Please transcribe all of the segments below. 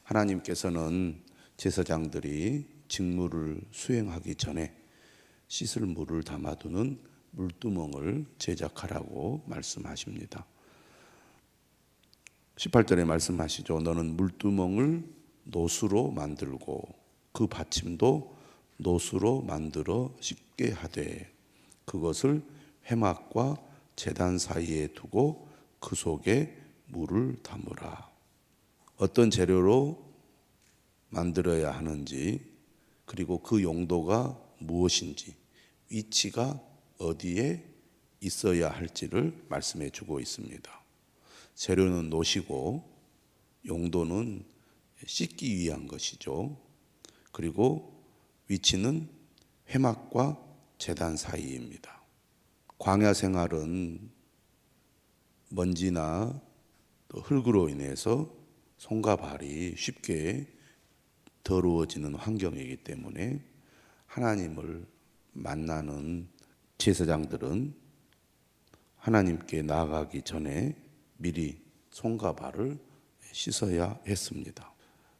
하나님께서는 제사장들이 직무를 수행하기 전에 씻을 물을 담아두는 물두멍을 제작하라고 말씀하십니다. 18절에 말씀하시죠. 너는 물두멍을 노수로 만들고 그 받침도 노수로 만들어 씻게 하되 그것을 회막과 제단 사이에 두고 그 속에 물을 담으라. 어떤 재료로 만들어야 하는지, 그리고 그 용도가 무엇인지, 위치가 어디에 있어야 할지를 말씀해 주고 있습니다. 재료는 노시고 용도는 씻기 위한 것이죠. 그리고 위치는 회막과 제단 사이입니다. 광야 생활은 먼지나 또 흙으로 인해서 손과 발이 쉽게 더러워지는 환경이기 때문에 하나님을 만나는 제사장들은 하나님께 나아가기 전에 미리 손과 발을 씻어야 했습니다.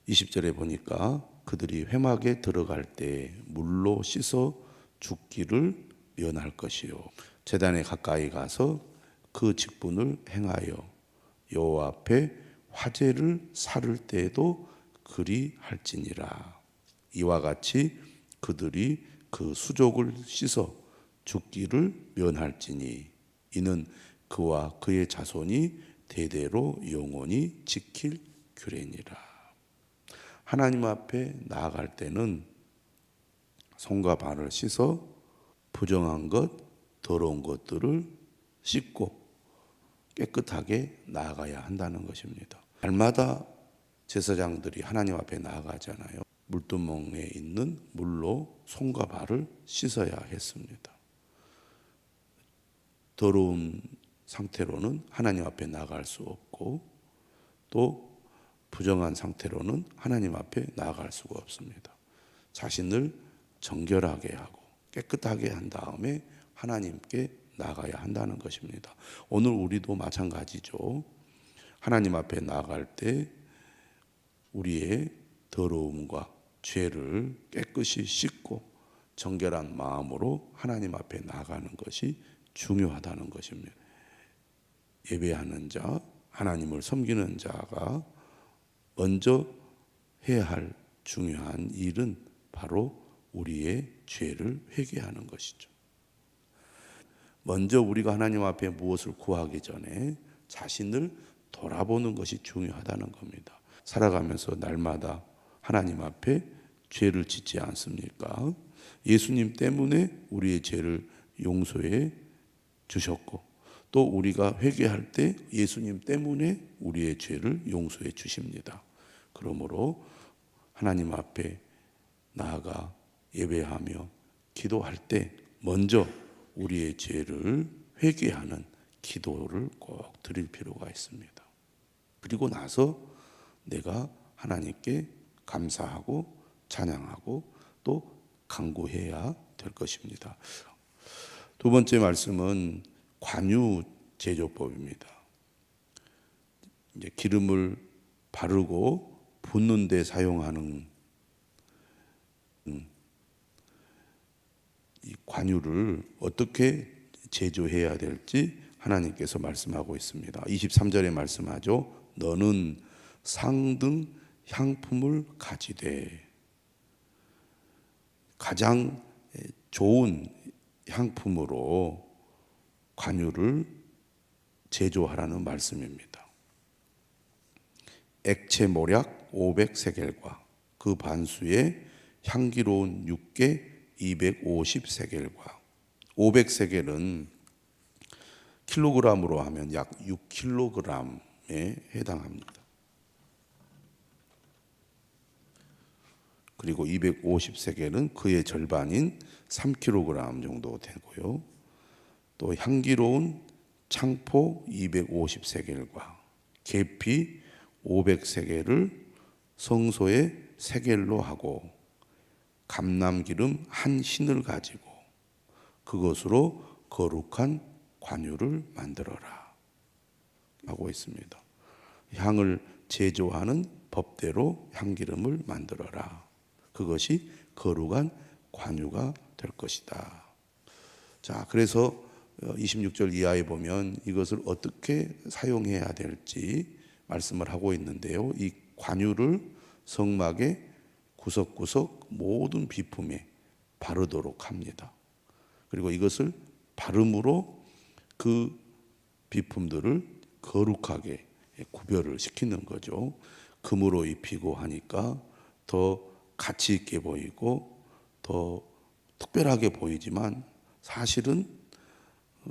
20절에 보니까 그들이 회막에 들어갈 때 물로 씻어 죽기를 면할 것이요 제단에 가까이 가서 그 직분을 행하여 여호와 앞에 화제를 살을 때에도 그리할지니라. 이와 같이 그들이 그 수족을 씻어 죽기를 면할지니 이는 그와 그의 자손이 대대로 영원히 지킬 규례니라. 하나님 앞에 나아갈 때는 손과 발을 씻어 부정한 것, 더러운 것들을 씻고 깨끗하게 나아가야 한다는 것입니다. 날마다 제사장들이 하나님 앞에 나아가잖아요. 물두멍에 있는 물로 손과 발을 씻어야 했습니다. 더러운 상태로는 하나님 앞에 나아갈 수 없고 또 부정한 상태로는 하나님 앞에 나아갈 수가 없습니다. 자신을 정결하게 하고 깨끗하게 한 다음에 하나님께 나아가야 한다는 것입니다. 오늘 우리도 마찬가지죠. 하나님 앞에 나아갈 때 우리의 더러움과 죄를 깨끗이 씻고 정결한 마음으로 하나님 앞에 나아가는 것이 중요하다는 것입니다. 예배하는 자, 하나님을 섬기는 자가 먼저 해야 할 중요한 일은 바로 우리의 죄를 회개하는 것이죠. 먼저 우리가 하나님 앞에 무엇을 구하기 전에 자신을 돌아보는 것이 중요하다는 겁니다. 살아가면서 날마다 하나님 앞에 죄를 짓지 않습니까? 예수님 때문에 우리의 죄를 용서해 주셨고 또 우리가 회개할 때 예수님 때문에 우리의 죄를 용서해 주십니다. 그러므로 하나님 앞에 나아가 예배하며 기도할 때 먼저 우리의 죄를 회개하는 기도를 꼭 드릴 필요가 있습니다. 그리고 나서 내가 하나님께 감사하고 찬양하고 또 간구해야 될 것입니다. 두 번째 말씀은 관유 제조법입니다. 이제 기름을 바르고 붓는 데 사용하는 이 관유를 어떻게 제조해야 될지 하나님께서 말씀하고 있습니다. 23절에 말씀하죠. 너는 상등 향품을 가지되 가장 좋은 향품으로 관유를 제조하라는 말씀입니다. 액체 모략 500세겔과 그 반수에 향기로운 육개 250세겔과 500세겔은 킬로그램으로 하면 약 6kg에 해당합니다. 그리고 250세겔은 그의 절반인 3kg 정도 되고요. 또 향기로운 창포 250세겔과 계피 500세겔을 성소의 세겔로 하고 감람기름 한 신을 가지고 그것으로 거룩한 관유를 만들어라 하고 있습니다. 향을 제조하는 법대로 향기름을 만들어라. 그것이 거룩한 관유가 될 것이다. 자, 그래서 26절 이하에 보면 이것을 어떻게 사용해야 될지 말씀을 하고 있는데요. 이 관유를 성막의 구석구석 모든 비품에 바르도록 합니다. 그리고 이것을 바름으로 그 비품들을 거룩하게 구별을 시키는 거죠. 금으로 입히고 하니까 더 가치 있게 보이고 더 특별하게 보이지만 사실은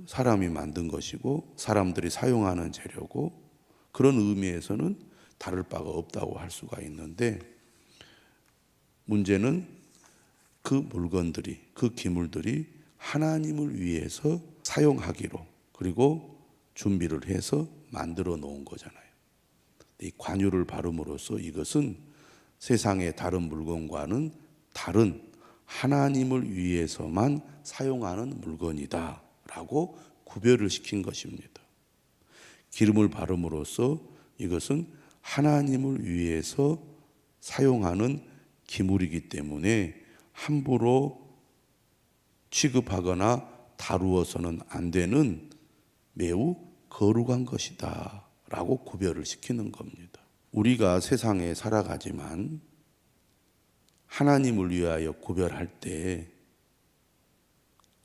사람이 만든 것이고 사람들이 사용하는 재료고 그런 의미에서는 다를 바가 없다고 할 수가 있는데, 문제는 그 물건들이, 그 기물들이 하나님을 위해서 사용하기로 그리고 준비를 해서 만들어 놓은 거잖아요. 이 관유를 바름으로써 이것은 세상의 다른 물건과는 다른 하나님을 위해서만 사용하는 물건이다 라고 구별을 시킨 것입니다. 기름을 바름으로써 이것은 하나님을 위해서 사용하는 기물이기 때문에 함부로 취급하거나 다루어서는 안 되는 매우 거룩한 것이다 라고 구별을 시키는 겁니다. 우리가 세상에 살아가지만 하나님을 위하여 구별할 때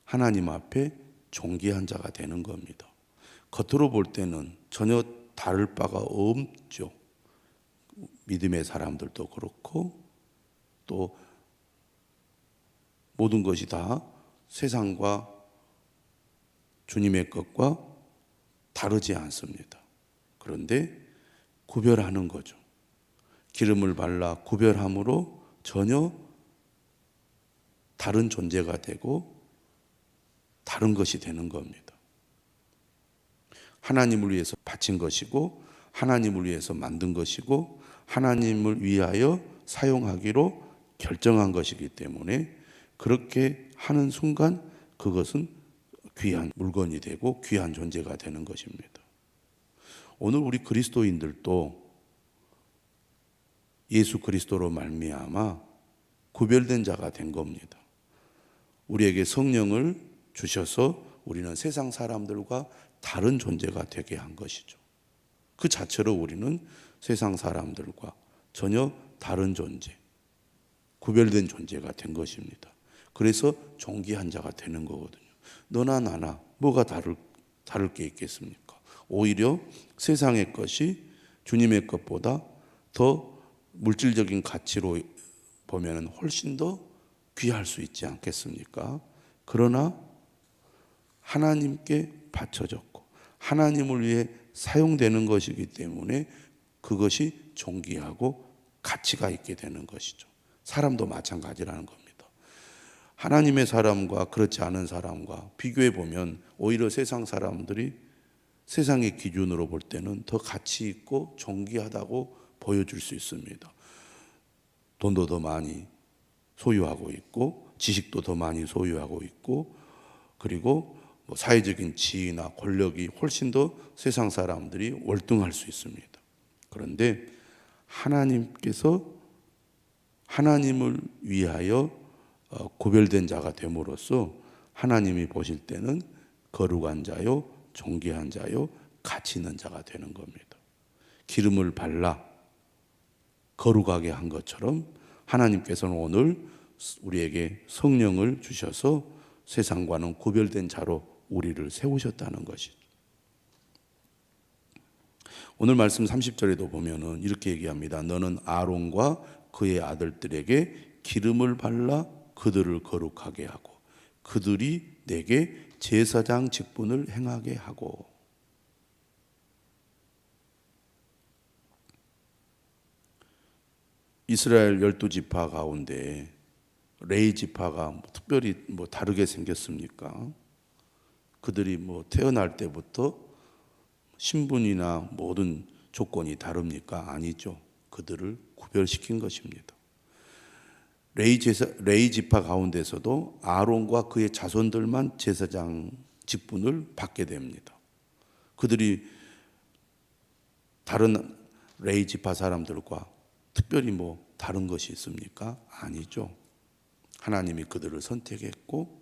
하나님 앞에 존귀한 자가 되는 겁니다. 겉으로 볼 때는 전혀 다를 바가 없죠. 믿음의 사람들도 그렇고 또 모든 것이 다 세상과 주님의 것과 다르지 않습니다. 그런데 구별하는 거죠. 기름을 발라 구별함으로 전혀 다른 존재가 되고 다른 것이 되는 겁니다. 하나님을 위해서 바친 것이고 하나님을 위해서 만든 것이고 하나님을 위하여 사용하기로 결정한 것이기 때문에 그렇게 하는 순간 그것은 귀한 물건이 되고 귀한 존재가 되는 것입니다. 오늘 우리 그리스도인들도 예수 그리스도로 말미암아 구별된 자가 된 겁니다. 우리에게 성령을 주셔서 우리는 세상 사람들과 다른 존재가 되게 한 것이죠. 그 자체로 우리는 세상 사람들과 전혀 다른 존재, 구별된 존재가 된 것입니다. 그래서 존귀한 자가 되는 거거든요. 너나 나나 뭐가 다를 게 있겠습니까? 오히려 세상의 것이 주님의 것보다 더 물질적인 가치로 보면 훨씬 더 귀할 수 있지 않겠습니까? 그러나 하나님께 바쳐졌고 하나님을 위해 사용되는 것이기 때문에 그것이 존귀하고 가치가 있게 되는 것이죠. 사람도 마찬가지라는 겁니다. 하나님의 사람과 그렇지 않은 사람과 비교해 보면 오히려 세상 사람들이 세상의 기준으로 볼 때는 더 가치 있고 존귀하다고 보여줄 수 있습니다. 돈도 더 많이 소유하고 있고 지식도 더 많이 소유하고 있고 그리고 사회적인 지위나 권력이 훨씬 더 세상 사람들이 월등할 수 있습니다. 그런데 하나님께서 하나님을 위하여 구별된 자가 됨으로써 하나님이 보실 때는 거룩한 자요, 존귀한 자요, 가치 있는 자가 되는 겁니다. 기름을 발라 거룩하게 한 것처럼 하나님께서는 오늘 우리에게 성령을 주셔서 세상과는 구별된 자로 우리를 세우셨다는 것이죠. 오늘 말씀 30절에도 보면은 이렇게 얘기합니다. 너는 아론과 그의 아들들에게 기름을 발라 그들을 거룩하게 하고 그들이 내게 제사장 직분을 행하게 하고. 이스라엘 12지파 가운데 레위 지파가 특별히 다르게 생겼습니까? 그들이 태어날 때부터 신분이나 모든 조건이 다릅니까? 아니죠. 그들을 구별시킨 것입니다. 레위 지파 가운데서도 아론과 그의 자손들만 제사장 직분을 받게 됩니다. 그들이 다른 레위 지파 사람들과 특별히 뭐 다른 것이 있습니까? 아니죠. 하나님이 그들을 선택했고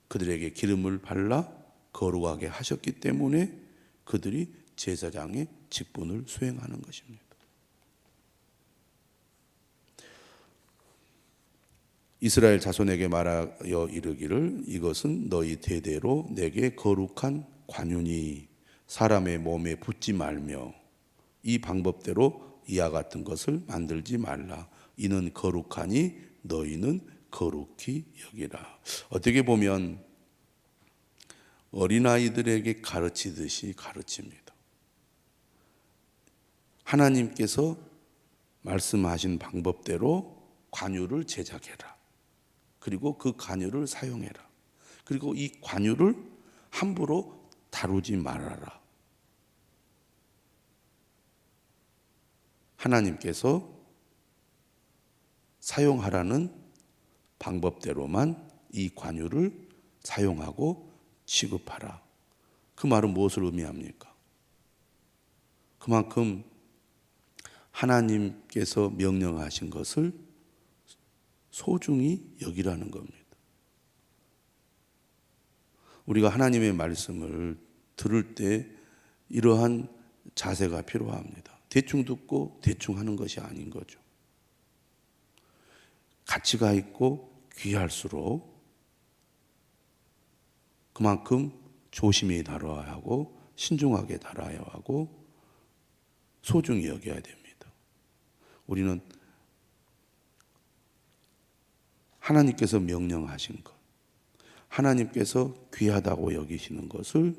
그들에게 기름을 발라 거룩하게 하셨기 때문에 그들이 제사장의 직분을 수행하는 것입니다. 이스라엘 자손에게 말하여 이르기를 이것은 너희 대대로 내게 거룩한 관윤이 사람의 몸에 붙지 말며 이 방법대로 이와 같은 것을 만들지 말라. 이는 거룩하니 너희는 거룩히 여기라. 어떻게 보면 어린아이들에게 가르치듯이 가르칩니다. 하나님께서 말씀하신 방법대로 관유를 제작해라. 그리고 그 관유를 사용해라. 그리고 이 관유를 함부로 다루지 말아라. 하나님께서 사용하라는 방법대로만 이 관유를 사용하고 취급하라. 그 말은 무엇을 의미합니까? 그만큼 하나님께서 명령하신 것을 소중히 여기라는 겁니다. 우리가 하나님의 말씀을 들을 때 이러한 자세가 필요합니다. 대충 듣고 대충 하는 것이 아닌 거죠. 가치가 있고 귀할수록 그만큼 조심히 다뤄야 하고 신중하게 다뤄야 하고 소중히 여겨야 됩니다. 우리는 하나님께서 명령하신 것, 하나님께서 귀하다고 여기시는 것을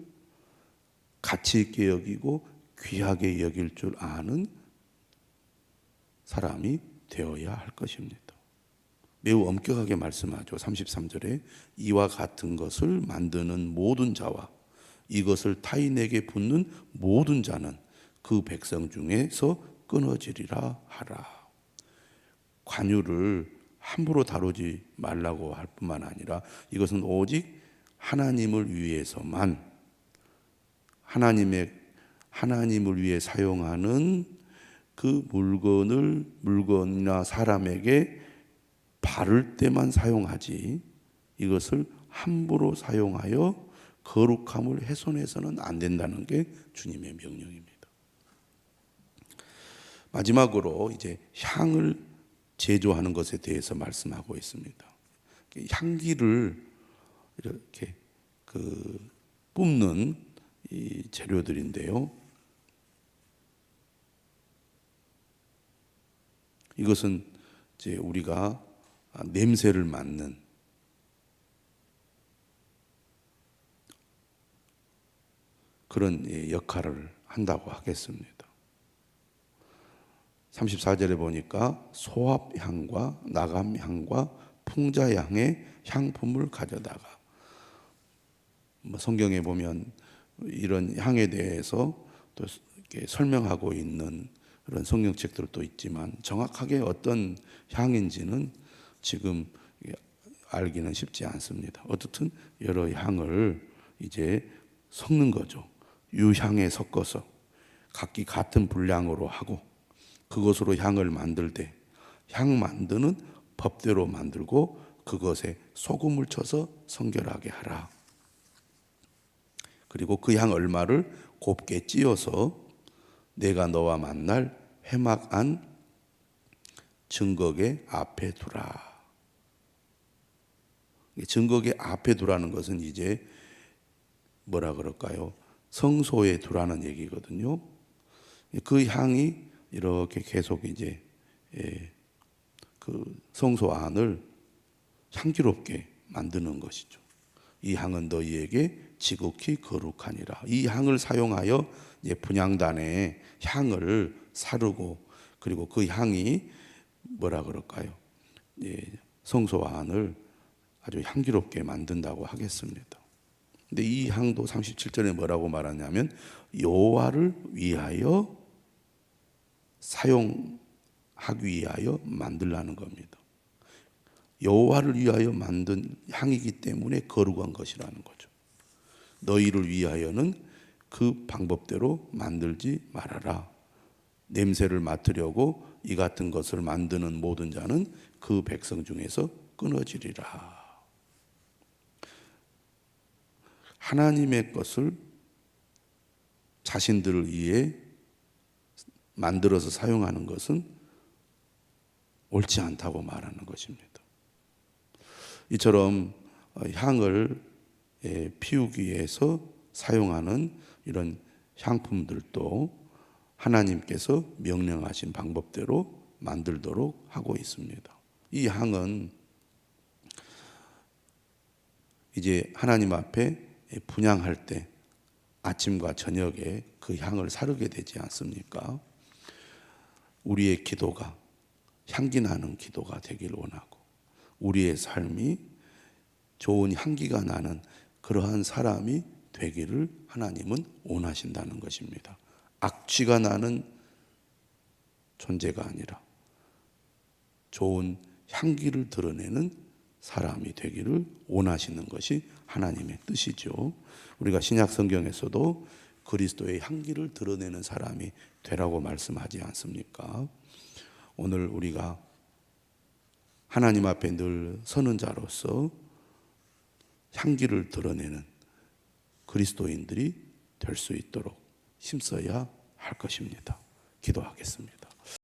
가치 있게 여기고 귀하게 여길 줄 아는 사람이 되어야 할 것입니다. 매우 엄격하게 말씀하죠. 33절에 이와 같은 것을 만드는 모든 자와 이것을 타인에게 붓는 모든 자는 그 백성 중에서 끊어지리라 하라. 관유를 함부로 다루지 말라고 할 뿐만 아니라 이것은 오직 하나님을 위해서만 하나님을 위해 사용하는 그 물건이나 사람에게 바를 때만 사용하지 이것을 함부로 사용하여 거룩함을 훼손해서는 안 된다는 게 주님의 명령입니다. 마지막으로 이제 향을 제조하는 것에 대해서 말씀하고 있습니다. 향기를 이렇게 뿜는 이 재료들인데요. 이것은 이제 우리가 냄새를 맡는 그런 역할을 한다고 하겠습니다. 34절에 보니까 소합향과 나감향과 풍자향의 향품을 가져다가 성경에 보면 이런 향에 대해서 또 이렇게 설명하고 있는 그런 성경책들도 있지만 정확하게 어떤 향인지는 지금 알기는 쉽지 않습니다. 어쨌든 여러 향을 이제 섞는 거죠. 유향에 섞어서 각기 같은 분량으로 하고 그것으로 향을 만들 때 향 만드는 법대로 만들고 그것에 소금을 쳐서 성결하게 하라. 그리고 그 향 얼마를 곱게 찧어서 내가 너와 만날 회막 안 증거계 앞에 두라. 증거계 앞에 두라는 것은 이제 뭐라 그럴까요? 성소에 두라는 얘기거든요. 그 향이 이렇게 계속 이제 그 성소 안을 향기롭게 만드는 것이죠. 이 향은 너희에게 지극히 거룩하니라. 이 향을 사용하여 이제 분향단에 향을 사르고 그리고 그 향이 뭐라 그럴까요? 성소 안을 아주 향기롭게 만든다고 하겠습니다. 근데 이 향도 37절에 뭐라고 말하냐면 여호와를 위하여 사용하기 위하여 만들라는 겁니다. 여호와를 위하여 만든 향이기 때문에 거룩한 것이라는 거죠. 너희를 위하여는 그 방법대로 만들지 말아라. 냄새를 맡으려고 이 같은 것을 만드는 모든 자는 그 백성 중에서 끊어지리라. 하나님의 것을 자신들을 위해 만들어서 사용하는 것은 옳지 않다고 말하는 것입니다. 이처럼 향을 피우기 위해서 사용하는 이런 향품들도 하나님께서 명령하신 방법대로 만들도록 하고 있습니다. 이 향은 이제 하나님 앞에 분향할 때 아침과 저녁에 그 향을 사르게 되지 않습니까? 우리의 기도가 향기 나는 기도가 되길 원하고 우리의 삶이 좋은 향기가 나는 그러한 사람이 되기를 하나님은 원하신다는 것입니다. 악취가 나는 존재가 아니라 좋은 향기를 드러내는 사람이 되기를 원하시는 것이 하나님의 뜻이죠. 우리가 신약 성경에서도 그리스도의 향기를 드러내는 사람이 되라고 말씀하지 않습니까? 오늘 우리가 하나님 앞에 늘 서는 자로서 향기를 드러내는 그리스도인들이 될 수 있도록 힘써야 할 것입니다. 기도하겠습니다.